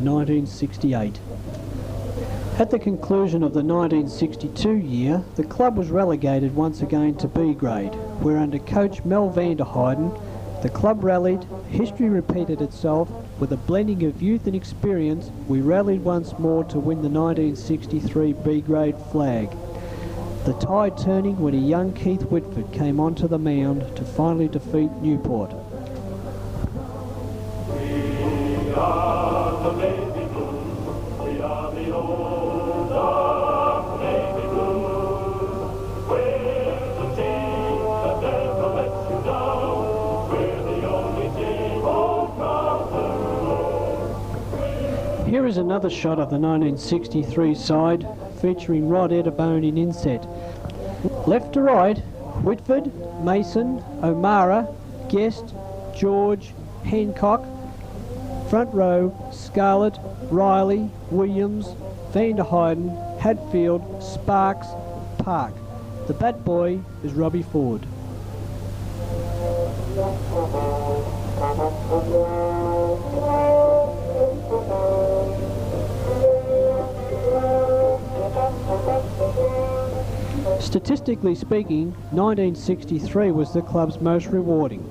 1968. At the conclusion of the 1962 year, the club was relegated once again to B grade, where under coach Mel van der Heijden, the club rallied, history repeated itself, with a blending of youth and experience, we rallied once more to win the 1963 B grade flag. The tide turning when a young Keith Whitford came onto the mound to finally defeat Newport. We are the baby blues, we are the old dark baby blues. We're the team that never lets you down. We're the only team on Carlton. Here is another shot of the 1963 side, featuring Rod Eddebone in inset. Left to right, Whitford, Mason, O'Mara, Guest, George, Hancock. Front row, Scarlett, Riley, Williams, Van der Heijden, Hadfield, Sparks, Park. The bat boy is Robbie Ford. Statistically speaking, 1963 was the club's most rewarding.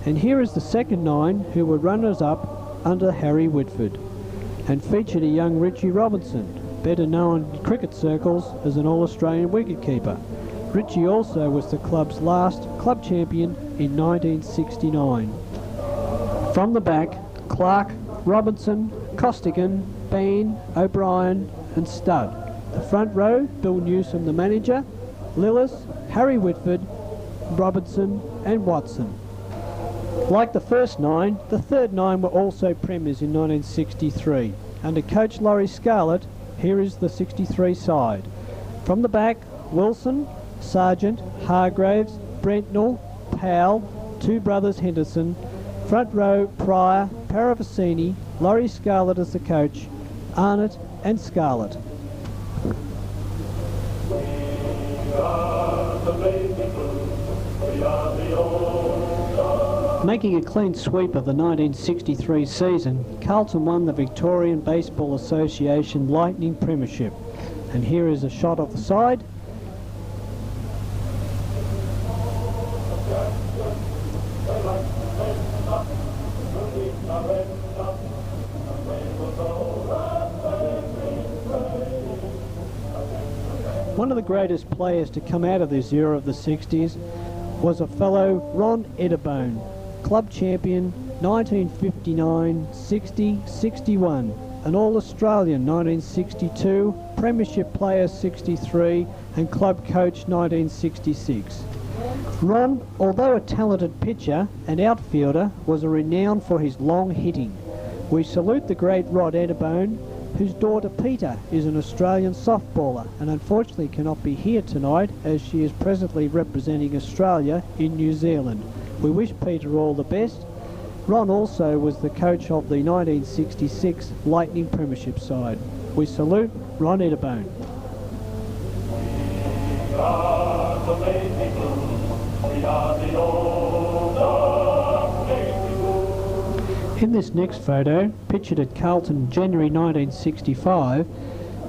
And here is the second nine who were runners-up under Harry Whitford, and featured a young Richie Robinson, better known in cricket circles as an All-Australian wicketkeeper. Richie also was the club's last club champion in 1969. From the back, Clark, Robinson, Costigan, Bain, O'Brien and Studd. The front row, Bill Newsom the manager, Lillis, Harry Whitford, Robinson and Watson. Like the first nine, the third nine were also premiers in 1963. Under coach Laurie Scarlett, here is the 63 side. From the back, Wilson, Sargent, Hargraves, Brentnell, Powell, two brothers Henderson. Front row, Pryor, Paravicini, Laurie Scarlett as the coach, Arnott and Scarlett. Making a clean sweep of the 1963 season, Carlton won the Victorian Baseball Association Lightning Premiership. And here is a shot of the side. One of the greatest players to come out of this era of the 60s was a fellow Ron Eddebone, club champion 1959, 60, 61, an All-Australian 1962, Premiership player 63 and club coach 1966. Ron, although a talented pitcher and outfielder, was renowned for his long hitting. We salute the great Rod Eddebone, whose daughter Peter is an Australian softballer and unfortunately cannot be here tonight as she is presently representing Australia in New Zealand. We wish Peter all the best. Ron also was the coach of the 1966 Lightning Premiership side. We salute Ron Eddebone. We are the baby blues, we are the old dark baby blues. In this next photo, pictured at Carlton January 1965,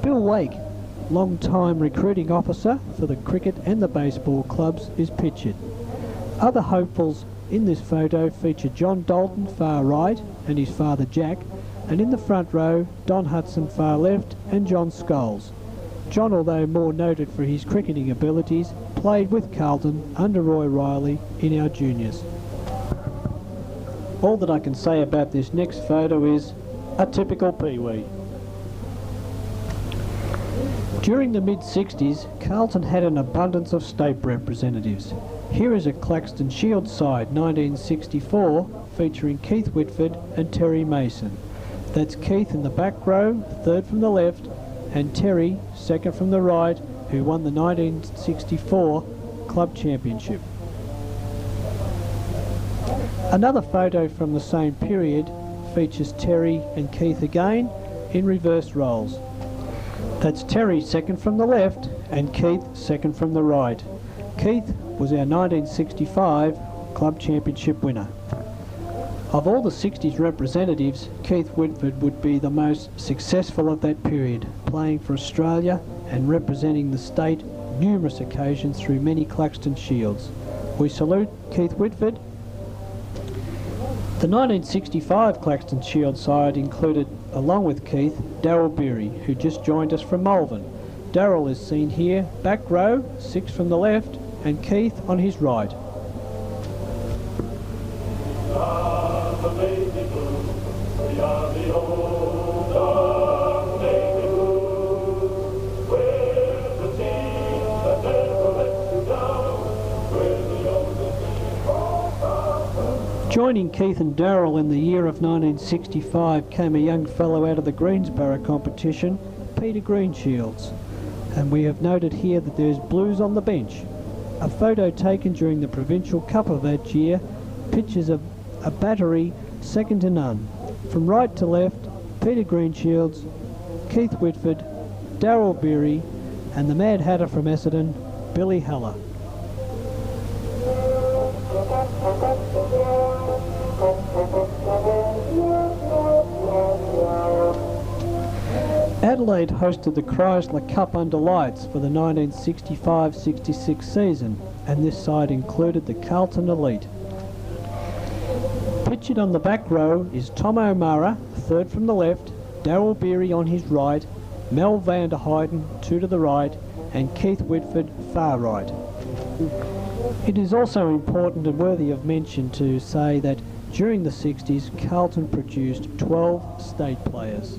Bill Wake, long-time recruiting officer for the cricket and the baseball clubs, is pictured. Other hopefuls in this photo feature John Dalton far right and his father Jack, and in the front row Don Hudson far left and John Scholes. John, although more noted for his cricketing abilities, played with Carlton under Roy Riley in our juniors. All that I can say about this next photo is a typical Pee-wee. During the mid-60s, Carlton had an abundance of state representatives. Here is a Claxton Shield side 1964 featuring Keith Whitford and Terry Mason. That's Keith in the back row, third from the left, and Terry, second from the right, who won the 1964 club championship. Another photo from the same period features Terry and Keith again in reverse roles. That's Terry second from the left and Keith second from the right. Keith was our 1965 club championship winner. Of all the 60s representatives, Keith Whitford would be the most successful of that period, playing for Australia and representing the state numerous occasions through many Claxton Shields. We salute Keith Whitford. The 1965 Claxton Shield side included, along with Keith, Darryl Beery, who just joined us from Malvern. Darryl is seen here, back row, 6 from the left, and Keith on his right. Joining Keith and Darryl in the year of 1965 came a young fellow out of the Greensboro competition, Peter Greenshields. And we have noted here that there's blues on the bench. A photo taken during the Provincial Cup of that year pictures a battery second to none. From right to left, Peter Greenshields, Keith Whitford, Darryl Beery, and the Mad Hatter from Essendon, Billy Haller. Adelaide hosted the Chrysler Cup under lights for the 1965-66 season, and this side included the Carlton Elite. Pictured on the back row is Tom O'Mara, third from the left, Darryl Beery on his right, Mel van der Heijden, 2 to the right, and Keith Whitford, far right. It is also important and worthy of mention to say that during the 60s, Carlton produced 12 state players.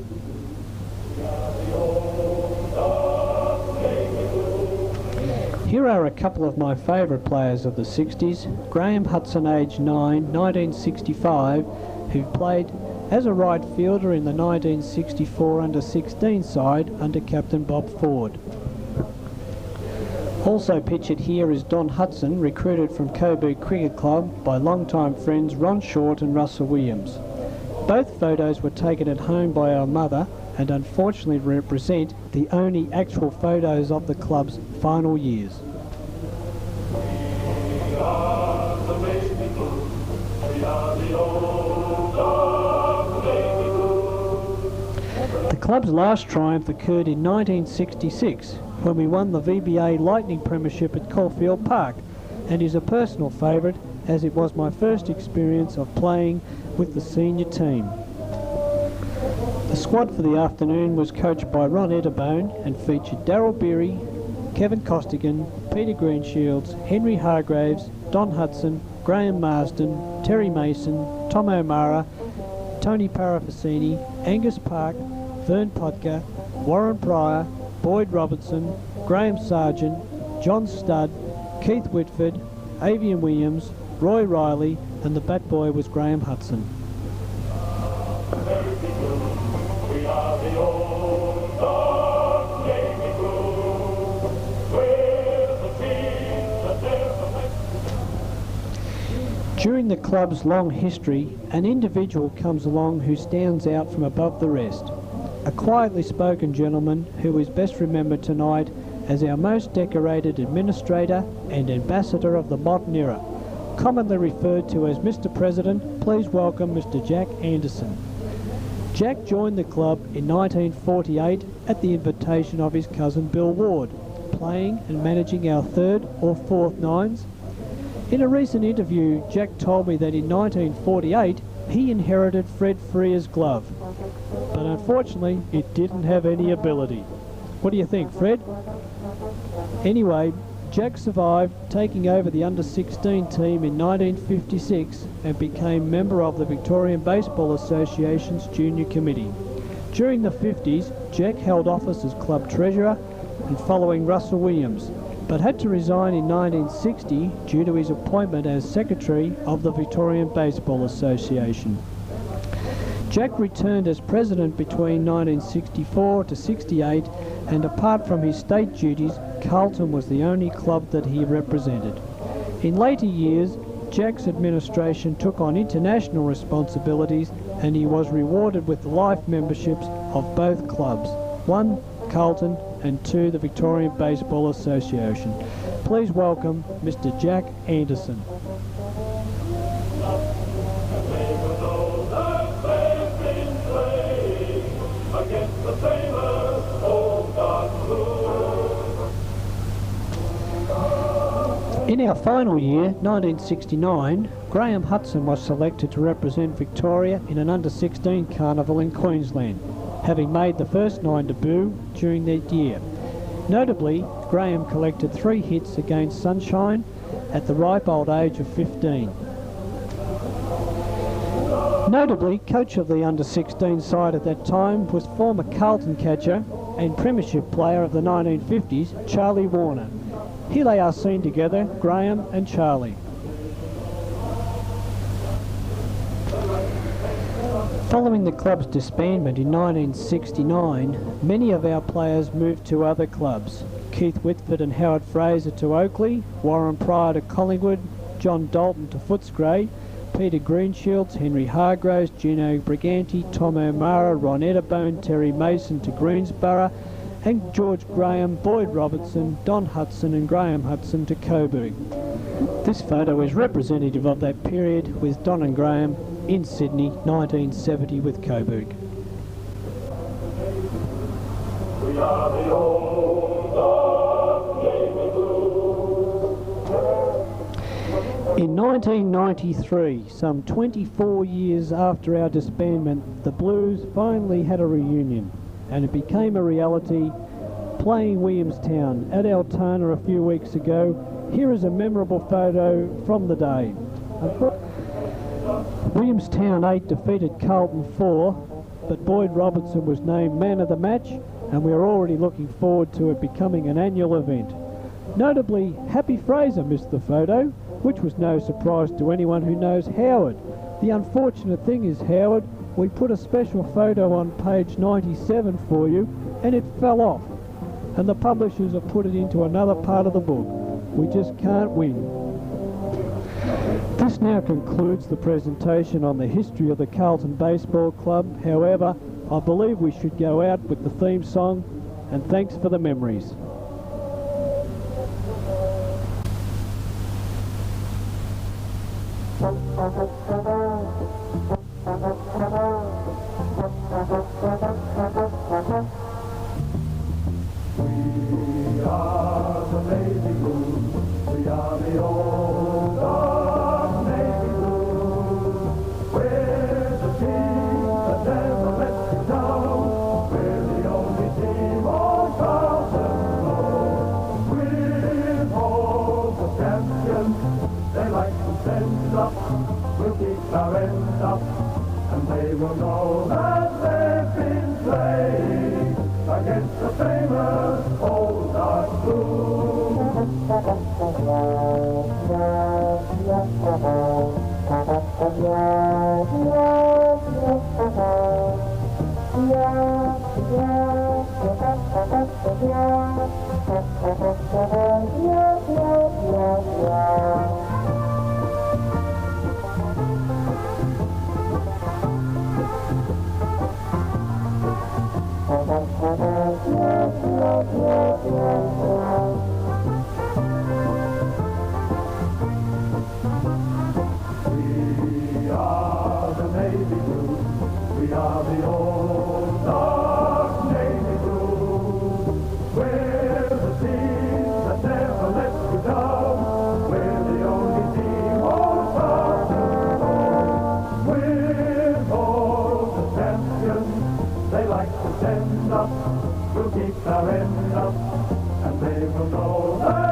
Here are a couple of my favourite players of the 60s. Graham Hudson, age 9, 1965, who played as a right fielder in the 1964 under-16 side under captain Bob Ford. Also pictured here is Don Hudson, recruited from Coburg Cricket Club by longtime friends Ron Short and Russell Williams. Both photos were taken at home by our mother and unfortunately represent the only actual photos of the club's final years. The club's last triumph occurred in 1966 when we won the VBA Lightning Premiership at Caulfield Park, and is a personal favourite as it was my first experience of playing with the senior team. The squad for the afternoon was coached by Ron Eddebone and featured Darryl Beery, Kevin Costigan, Peter Greenshields, Henry Hargraves, Don Hudson, Graham Marsden, Terry Mason, Tom O'Mara, Tony Parafasini, Angus Park, Vern Podger, Warren Pryor, Boyd Robertson, Graham Sargent, John Studd, Keith Whitford, Avian Williams, Roy Riley, and the bat boy was Graham Hudson. During the club's long history, an individual comes along who stands out from above the rest. A quietly spoken gentleman who is best remembered tonight as our most decorated administrator and ambassador of the modern era. Commonly referred to as Mr. President, please welcome Mr. Jack Anderson. Jack joined the club in 1948 at the invitation of his cousin Bill Ward, playing and managing our third or fourth nines. In a recent interview, Jack told me that in 1948 he inherited Fred Freer's glove, but unfortunately it didn't have any ability. What do you think, Fred? Anyway, Jack survived, taking over the under-16 team in 1956 and became member of the Victorian Baseball Association's junior committee. During the 50s, Jack held office as club treasurer and following Russell Williams, but had to resign in 1960 due to his appointment as secretary of the Victorian Baseball Association. Jack returned as president between 1964 to 68, and apart from his state duties, Carlton was the only club that he represented. In later years, Jack's administration took on international responsibilities, and he was rewarded with life memberships of both clubs, 1 Carlton and 2 the Victorian Baseball Association. Please welcome Mr. Jack Anderson. the famous old dark blue. In our final year, 1969, Graham Hudson was selected to represent Victoria in an under-16 carnival in Queensland, having made the first 9 debut during that year. Notably, Graham collected 3 hits against Sunshine at the ripe old age of 15. Notably, coach of the under-16 side at that time was former Carlton catcher and premiership player of the 1950s, Charlie Warner. Here they are seen together, Graham and Charlie. Following the club's disbandment in 1969, many of our players moved to other clubs. Keith Whitford and Howard Fraser to Oakley, Warren Pryor to Collingwood, John Dalton to Footscray, Peter Greenshields, Henry Hargroves, Gino Briganti, Tom O'Mara, Ron Eddabone, Terry Mason to Greensborough, and George Graham, Boyd Robertson, Don Hudson and Graham Hudson to Coburg. This photo is representative of that period, with Don and Graham in Sydney, 1970 with Coburg. We are the old dark navy blue. In 1993, some 24 years after our disbandment, the Blues finally had a reunion, and it became a reality playing Williamstown at Altona a few weeks ago. Here is a memorable photo from the day. Williamstown 8 defeated Carlton 4, but Boyd Robertson was named man of the match, and we are already looking forward to it becoming an annual event. Notably, Happy Fraser missed the photo, which was no surprise to anyone who knows Howard. The unfortunate thing is, Howard, we put a special photo on page 97 for you, and it fell off, and the publishers have put it into another part of the book. We just can't win. This now concludes the presentation on the history of the Carlton Baseball Club. However, I believe we should go out with the theme song, and thanks for the memories. We are the navy blue. We are the old dark navy blue. We're the team that never lets you down. We're the only team on Carlton Road. We're all the champions. They like to send up. We'll keep our end up, and they will know that they've been playing against the famous old dark blue. We are the navy blue. We are the old dark navy blue. We're the team that never lets you down. We're the only team on Carlton Road. We're all the champions. They like to send up. We'll keep our end up, and they will know that